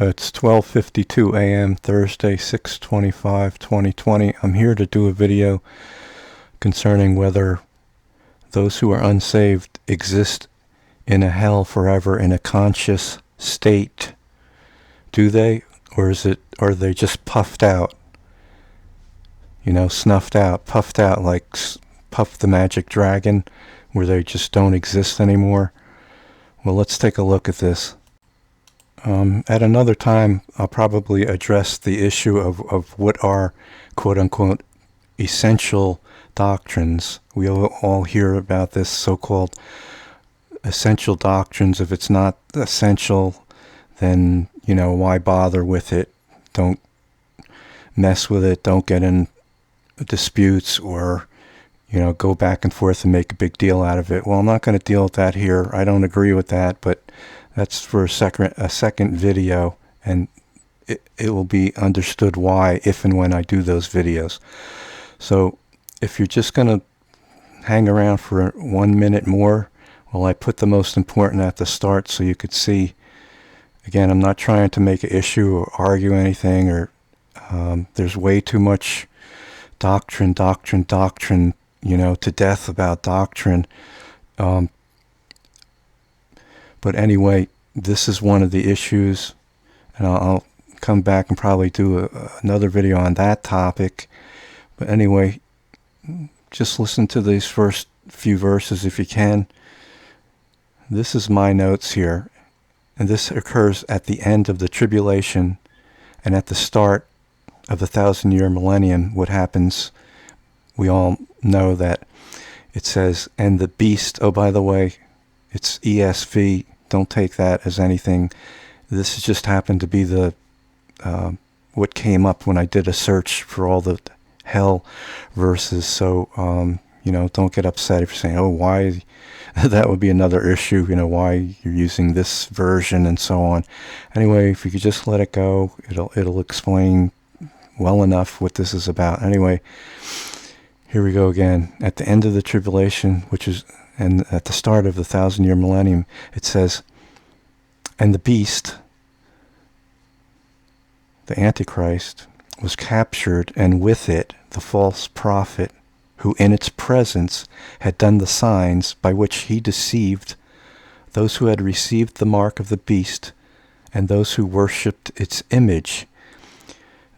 It's 12:52 a.m. Thursday, 6/25/2020. I'm here to do a video concerning whether those who are unsaved exist in a hell forever in a conscious state. Do they, or are they just puffed out? Snuffed out, puffed out like Puff the Magic Dragon, where they just don't exist anymore? Well, let's take a look at this. At another time, I'll probably address the issue of what are quote-unquote essential doctrines. We all hear about this so-called essential doctrines. If it's not essential, then, why bother with it? Don't mess with it. Don't get in disputes or, go back and forth and make a big deal out of it. Well, I'm not going to deal with that here. I don't agree with that, but that's for a second video, and it will be understood why if and when I do those videos. So if you're just going to hang around for 1 minute more, well, I put the most important at the start so you could see. Again, I'm not trying to make an issue or argue anything, or there's way too much doctrine, to death about doctrine. But anyway, this is one of the issues, and I'll come back and probably do another video on that topic. But anyway, just listen to these first few verses if you can. This is my notes here, and this occurs at the end of the tribulation and at the start of the 1,000-year millennium. What happens, we all know that it says, and the beast, oh, by the way, it's ESV, don't take that as anything. This just happened to be the what came up when I did a search for all the hell verses. So, don't get upset if you're saying, oh, why? That would be another issue, why you're using this version and so on. Anyway, if you could just let it go, it'll explain well enough what this is about. Anyway, here we go again. At the end of the tribulation, and at the start of the 1,000-year millennium, it says, and the beast, the Antichrist, was captured, and with it the false prophet, who in its presence had done the signs by which he deceived those who had received the mark of the beast and those who worshipped its image.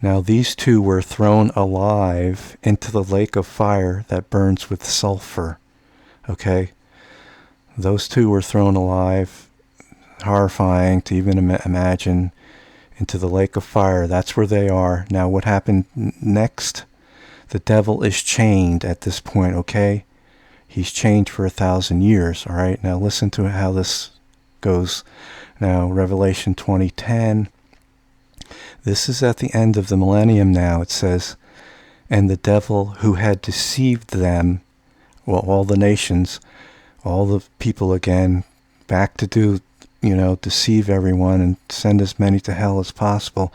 Now these two were thrown alive into the lake of fire that burns with sulfur. Okay? Those two were thrown alive, horrifying to even imagine, into the lake of fire. That's where they are. Now what happened next? The devil is chained at this point, okay? He's chained for 1,000 years, all right? Now listen to how this goes. Now, Revelation 20:10. This is at the end of the millennium now. It says, and the devil who had deceived them, well, all the nations, all the people again, back to do, deceive everyone and send as many to hell as possible.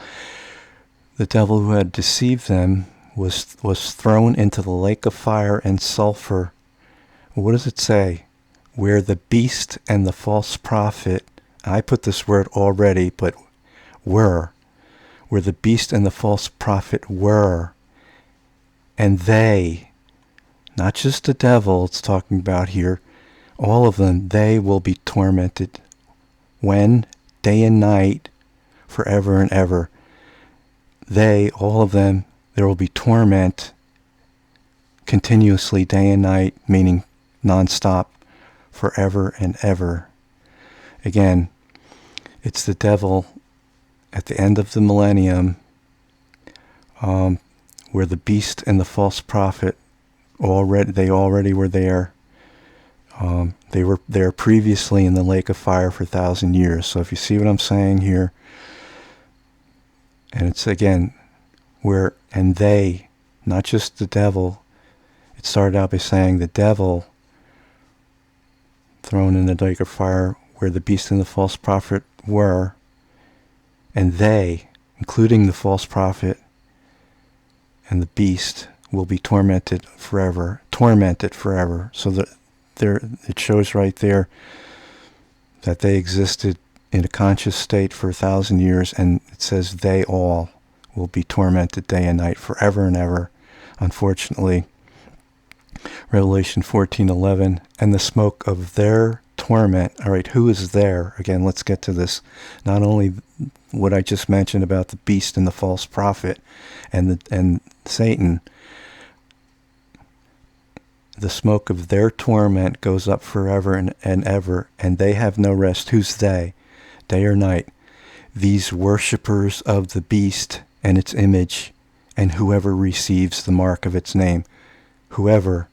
The devil who had deceived them was thrown into the lake of fire and sulfur. What does it say? Where the beast and the false prophet, I put this word already, but where the beast and the false prophet were, and they, not just the devil it's talking about here, all of them, they will be tormented. When? Day and night, forever and ever. They, all of them, there will be torment continuously, day and night, meaning non-stop, forever and ever. Again, it's the devil at the end of the millennium, where the beast and the false prophet they already were there. They were there previously in the lake of fire for 1,000 years. So if you see what I'm saying here, and it's again, and they, not just the devil. It started out by saying the devil thrown in the lake of fire where the beast and the false prophet were, and they, including the false prophet and the beast, will be tormented forever. So that it shows right there that they existed in a conscious state for 1,000 years, and it says they all will be tormented day and night forever and ever. Unfortunately, Revelation 14:11, and the smoke of their torment. All right, who is there? Again, let's get to this. Not only what I just mentioned about the beast and the false prophet and Satan. The smoke of their torment goes up forever and ever, and they have no rest. Who's they? Day or night? These worshippers of the beast and its image, and whoever receives the mark of its name. Whoever.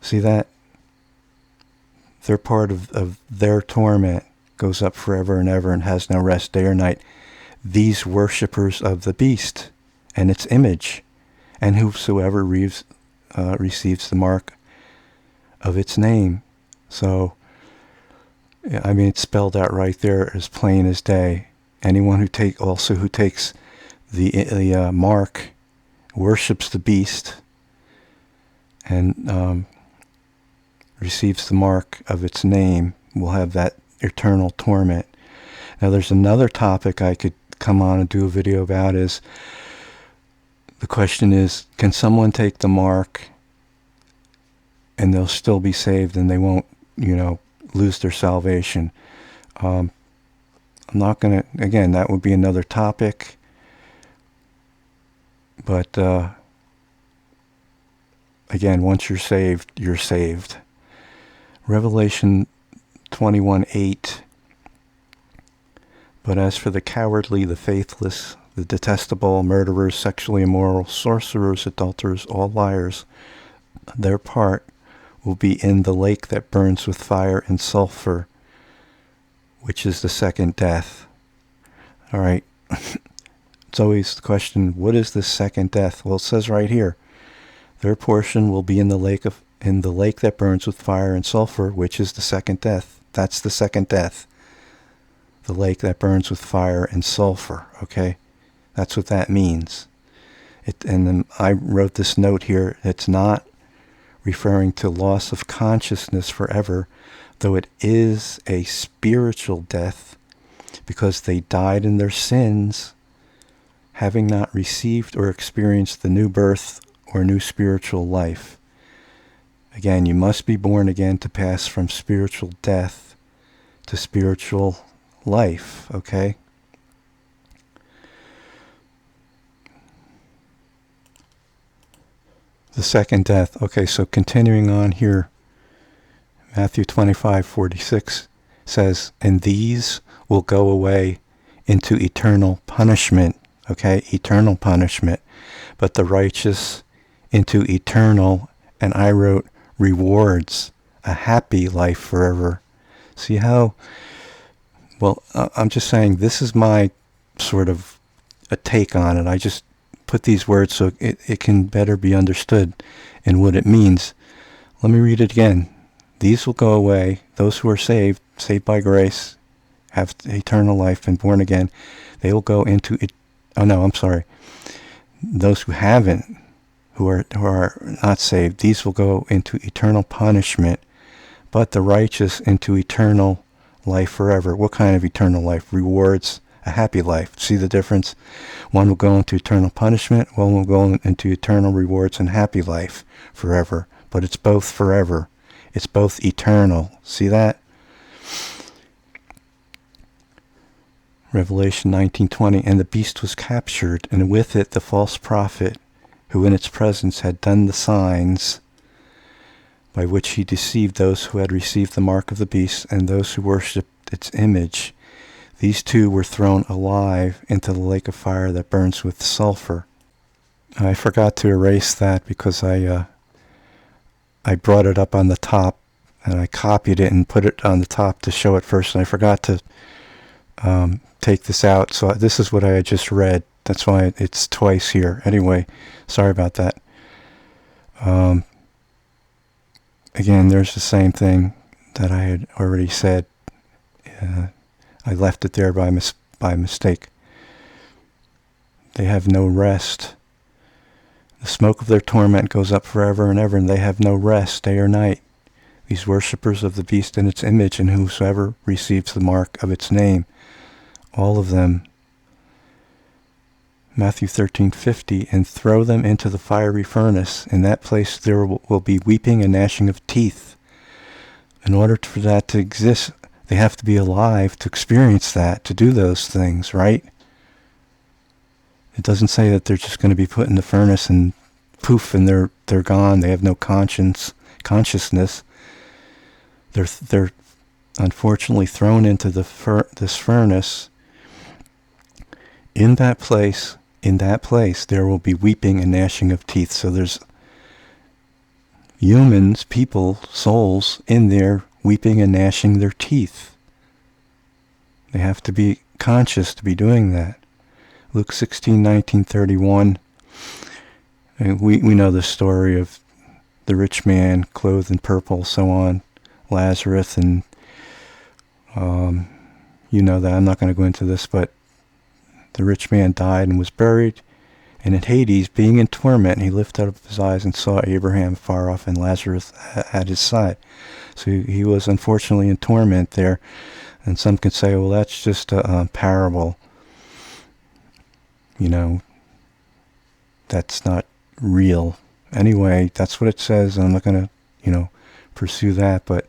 See that? They're part of their torment, goes up forever and ever and has no rest day or night. These worshippers of the beast and its image, and whosoever receives the mark of its name. So, I mean, it's spelled out right there as plain as day. Anyone who takes the mark, worships the beast, and receives the mark of its name will have that eternal torment. Now, there's another topic I could come on and do a video about. Is the question is, can someone take the mark and they'll still be saved and they won't, lose their salvation? I'm not going to, again, that would be another topic. But, again, once you're saved, you're saved. Revelation 21:8. But as for the cowardly, the faithless, the detestable, murderers, sexually immoral, sorcerers, adulterers, all liars, their part will be in the lake that burns with fire and sulfur, which is the second death. All right. It's always the question, what is this second death? Well, it says right here, their portion will be in the lake that burns with fire and sulfur, which is the second death. That's the second death. The lake that burns with fire and sulfur. Okay, that's what that means. And then I wrote this note here. It's not referring to loss of consciousness forever, though it is a spiritual death, because they died in their sins, having not received or experienced the new birth or new spiritual life. Again, you must be born again to pass from spiritual death to spiritual life, okay? The second death. Okay, so continuing on here, Matthew 25:46 says, and these will go away into eternal punishment, okay? Eternal punishment. But the righteous into eternal, and I wrote, rewards, a happy life forever. See how, well, I'm just saying this is my sort of a take on it. I just put these words so it can better be understood in what it means. Let me read it again. These will go away. Those who are saved by grace, have eternal life, and born again, they will go into it. Oh no, I'm sorry. Those who haven't, who are not saved, these will go into eternal punishment, but the righteous into eternal life forever. What kind of eternal life? Rewards, a happy life. See the difference? One will go into eternal punishment, one will go into eternal rewards and happy life forever. But it's both forever. It's both eternal. See that? Revelation 19:20, and the beast was captured, and with it the false prophet, who in its presence had done the signs by which he deceived those who had received the mark of the beast and those who worshipped its image. These two were thrown alive into the lake of fire that burns with sulfur. I forgot to erase that because I brought it up on the top, and I copied it and put it on the top to show it first, and I forgot to take this out. So this is what I had just read. That's why it's twice here. Anyway, sorry about that. Again, there's the same thing that I had already said. I left it there by mistake. They have no rest. The smoke of their torment goes up forever and ever, and they have no rest day or night. these worshippers of the beast and its image, and whosoever receives the mark of its name. All of them. Matthew 13:50, and throw them into the fiery furnace. In that place there will be weeping and gnashing of teeth. In order for that to exist, they have to be alive to experience that, to do those things, right? It doesn't say that they're just going to be put in the furnace and poof, and they're gone. They have no consciousness. They're unfortunately thrown into this furnace. In that place, there will be weeping and gnashing of teeth. So there's humans, people, souls in there weeping and gnashing their teeth. They have to be conscious to be doing that. Luke 16:19-31. And we know the story of the rich man clothed in purple, so on, Lazarus, and you know that. I'm not going to go into this, but the rich man died and was buried, and in Hades, being in torment, he lifted up his eyes and saw Abraham far off and Lazarus at his side. So he was unfortunately in torment there, and some could say, well, that's just a parable. You know, that's not real. Anyway, that's what it says, and I'm not going to, pursue that, but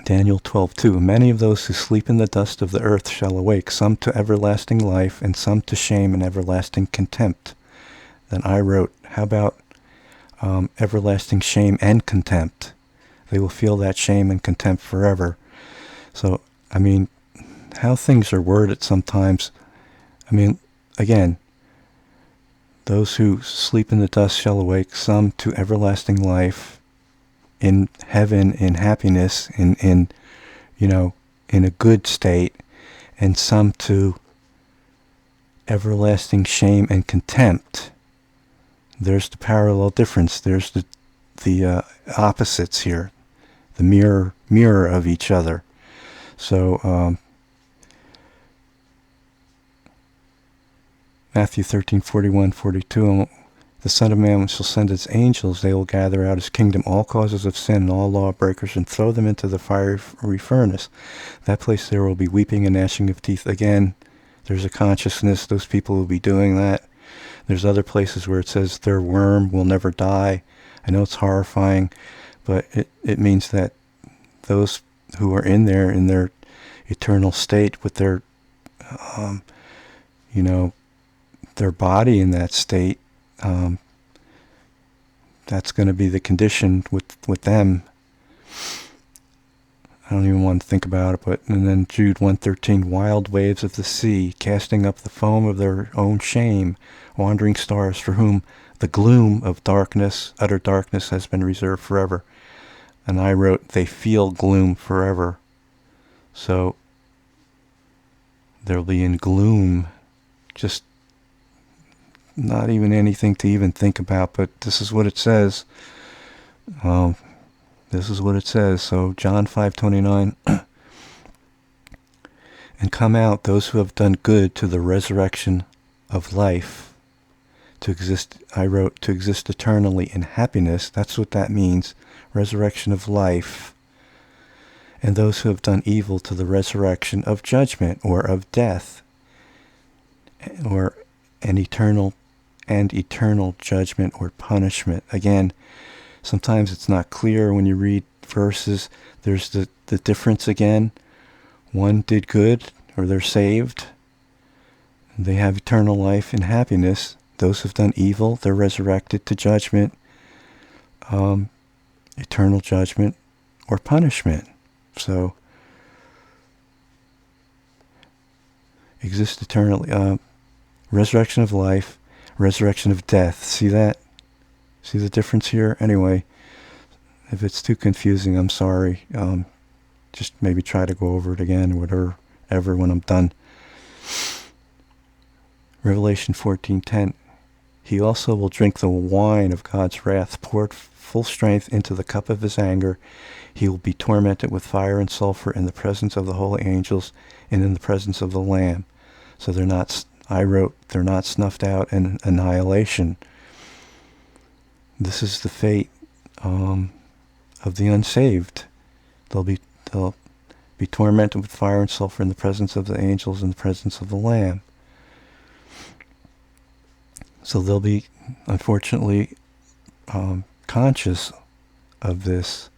Daniel 12:2, many of those who sleep in the dust of the earth shall awake, some to everlasting life, and some to shame and everlasting contempt. Then I wrote, how about everlasting shame and contempt? They will feel that shame and contempt forever. So, I mean, how things are worded sometimes. I mean, again, those who sleep in the dust shall awake, some to everlasting life, in heaven, in happiness, in a good state, and some to everlasting shame and contempt. There's the parallel difference. There's the opposites here, the mirror of each other. So Matthew 13:41-42. The Son of Man shall send his angels, they will gather out his kingdom all causes of sin and all lawbreakers, and throw them into the fiery furnace. That place there will be weeping and gnashing of teeth. Again, there's a consciousness, those people will be doing that. There's other places where it says their worm will never die. I know it's horrifying, but it means that those who are in there, in their eternal state, with their, their body in that state, that's going to be the condition with them. I don't even want to think about it, but and then Jude 1:13, wild waves of the sea, casting up the foam of their own shame, wandering stars for whom the gloom of darkness, utter darkness, has been reserved forever. And I wrote, they feel gloom forever. So they'll be in gloom, just not even anything to even think about, but this is what it says. This is what it says. So John 5:29, and come out those who have done good to the resurrection of life, to exist, I wrote, to exist eternally in happiness. That's what that means, resurrection of life. And those who have done evil to the resurrection of judgment, or of death, or an eternal judgment or punishment. Again, sometimes it's not clear when you read verses. There's the difference again. One did good, or they're saved. They have eternal life and happiness. Those who've done evil, they're resurrected to judgment, eternal judgment or punishment. So, exist eternally, resurrection of life, resurrection of death. See that? See the difference here? Anyway, if it's too confusing, I'm sorry. Just maybe try to go over it again, or whatever, when I'm done. Revelation 14:10. He also will drink the wine of God's wrath, poured full strength into the cup of his anger. He will be tormented with fire and sulfur in the presence of the holy angels and in the presence of the Lamb. So they're not snuffed out in annihilation. This is the fate of of the unsaved. They'll be tormented with fire and sulfur in the presence of the angels, in the presence of the Lamb. So they'll be, unfortunately, conscious of this.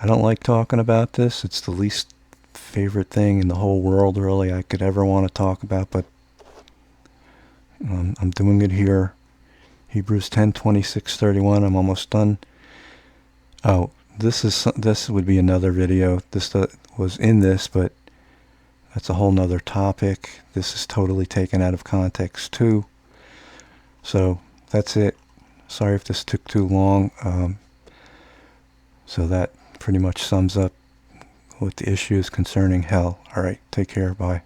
I don't like talking about this. It's the least favorite thing in the whole world, really, I could ever want to talk about, but I'm doing it here. Hebrews 10:26-31. I'm almost done. Oh, this would be another video. This was in this, but that's a whole nother topic. This is totally taken out of context too. So that's it. Sorry if this took too long. So that pretty much sums up what the issue is concerning hell. All right, take care. Bye.